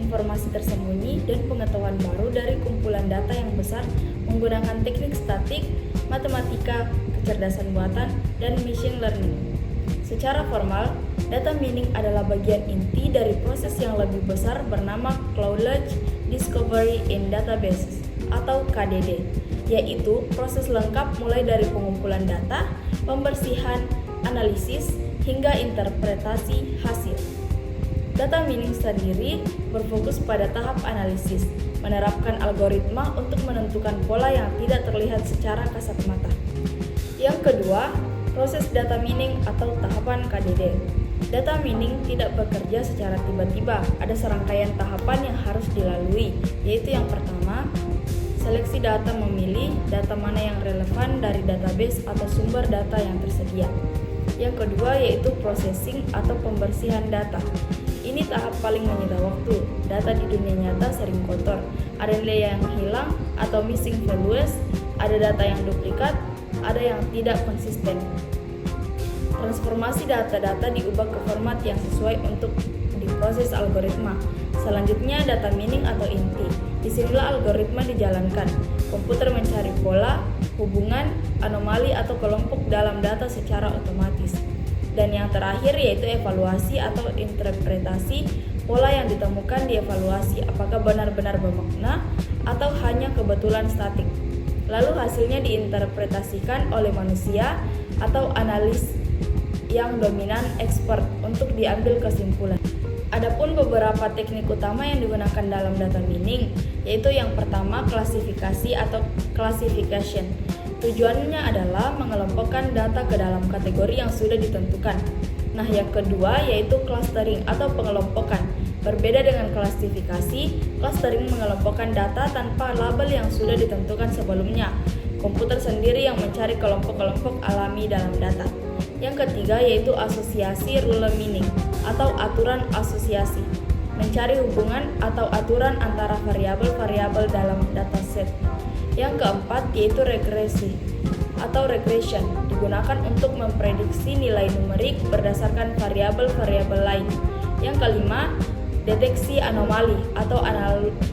informasi tersembunyi dan pengetahuan baru dari kumpulan data yang besar menggunakan teknik statik, matematika, kecerdasan buatan, dan machine learning. Secara formal, data mining adalah bagian inti dari proses yang lebih besar bernama Knowledge Discovery in Databases atau KDD, yaitu proses lengkap mulai dari pengumpulan data, pembersihan, analisis, hingga interpretasi hasil. Data mining sendiri berfokus pada tahap analisis, menerapkan algoritma untuk menentukan pola yang tidak terlihat secara kasat mata. Yang kedua, proses data mining atau tahapan KDD. Data mining tidak bekerja secara tiba-tiba, ada serangkaian tahapan yang harus dilalui, yaitu yang pertama, seleksi data, memilih data mana yang relevan dari database atau sumber data yang tersedia. Yang kedua yaitu processing atau pembersihan data. Ini tahap paling menyita waktu. Data di dunia nyata sering kotor, ada nilai yang hilang atau missing values, ada data yang duplikat, ada yang tidak konsisten. Transformasi data-data diubah ke format yang sesuai untuk diproses algoritma. Selanjutnya data mining atau inti. Disinilah algoritma dijalankan. Komputer mencari pola, hubungan, anomali atau kelompok dalam data secara otomatis. Dan yang terakhir yaitu evaluasi atau interpretasi. Pola yang ditemukan dievaluasi apakah benar-benar bermakna atau hanya kebetulan statik. Lalu hasilnya diinterpretasikan oleh manusia atau analis yang dominan expert untuk diambil kesimpulan. Adapun beberapa teknik utama yang digunakan dalam data mining, yaitu yang pertama klasifikasi atau classification. Tujuannya adalah mengelompokkan data ke dalam kategori yang sudah ditentukan. Nah, yang kedua yaitu clustering atau pengelompokan. Berbeda dengan klasifikasi, clustering mengelompokkan data tanpa label yang sudah ditentukan sebelumnya. Komputer sendiri yang mencari kelompok-kelompok alami dalam data. Yang ketiga yaitu asosiasi rule mining atau aturan asosiasi. Mencari hubungan atau aturan antara variabel-variabel dalam dataset. Yang keempat yaitu regresi atau regression, digunakan untuk memprediksi nilai numerik berdasarkan variabel-variabel lain. Yang kelima, deteksi anomali atau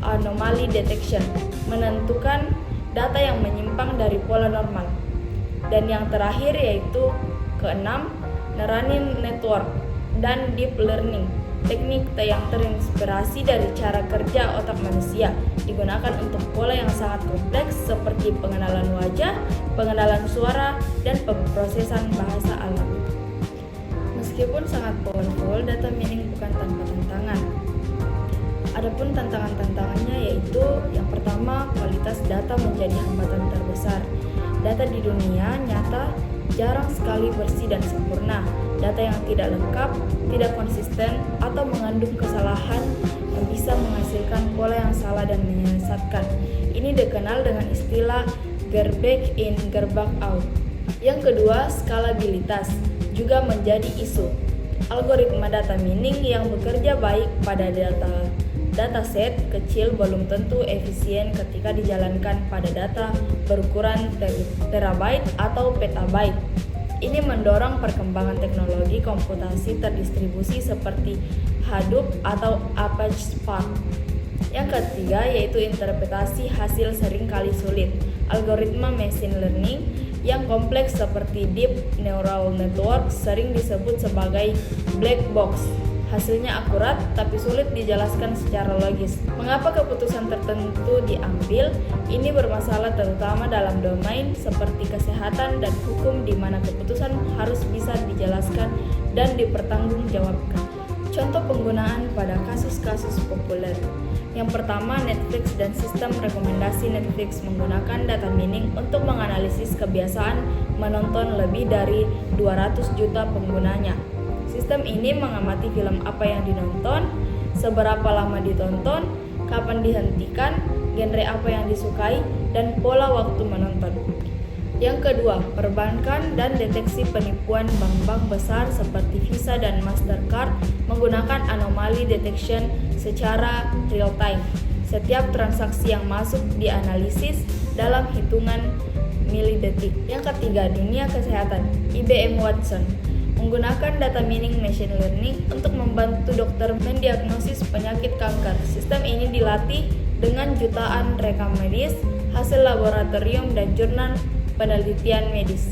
anomaly detection, menentukan data yang menyimpang dari pola normal. Dan yang terakhir yaitu keenam, neural network dan deep learning, teknik yang terinspirasi dari cara kerja otak manusia, digunakan untuk pola yang sangat kompleks seperti pengenalan wajah, pengenalan suara, dan pemrosesan bahasa alami. Meskipun sangat powerful, data mining bukan tanpa tantangan. Adapun tantangan-tantangannya yaitu yang pertama, kualitas data menjadi hambatan terbesar. Data di dunia nyata jarang sekali bersih dan sempurna. Data yang tidak lengkap, tidak konsisten, atau mengandung kesalahan yang bisa menghasilkan pola yang salah dan menyesatkan. Ini dikenal dengan istilah garbage in, garbage out. Yang kedua, skalabilitas juga menjadi isu. Algoritma data mining yang bekerja baik pada dataset kecil belum tentu efisien ketika dijalankan pada data berukuran terabyte atau petabyte. Ini mendorong perkembangan teknologi komputasi terdistribusi seperti Hadoop atau Apache Spark. Yang ketiga yaitu interpretasi hasil seringkali sulit. Algoritma machine learning yang kompleks seperti deep neural network sering disebut sebagai black box. Hasilnya akurat tapi sulit dijelaskan secara logis. Mengapa keputusan tertentu diambil? Ini bermasalah terutama dalam domain seperti kesehatan dan hukum di mana keputusan harus bisa dijelaskan dan dipertanggungjawabkan. Contoh penggunaan pada kasus-kasus populer. Yang pertama, Netflix dan sistem rekomendasi Netflix menggunakan data mining untuk menganalisis kebiasaan menonton lebih dari 200 juta penggunanya. Sistem ini mengamati film apa yang dinonton, seberapa lama ditonton, kapan dihentikan, genre apa yang disukai, dan pola waktu menonton. Yang kedua, perbankan dan deteksi penipuan. Bank-bank besar seperti Visa dan Mastercard menggunakan anomaly detection secara real time. Setiap transaksi yang masuk dianalisis dalam hitungan milidetik. Yang ketiga, dunia kesehatan. IBM Watson menggunakan data mining machine learning untuk membantu dokter mendiagnosis penyakit kanker. Sistem ini dilatih dengan jutaan rekam medis, hasil laboratorium, dan jurnal penelitian medis.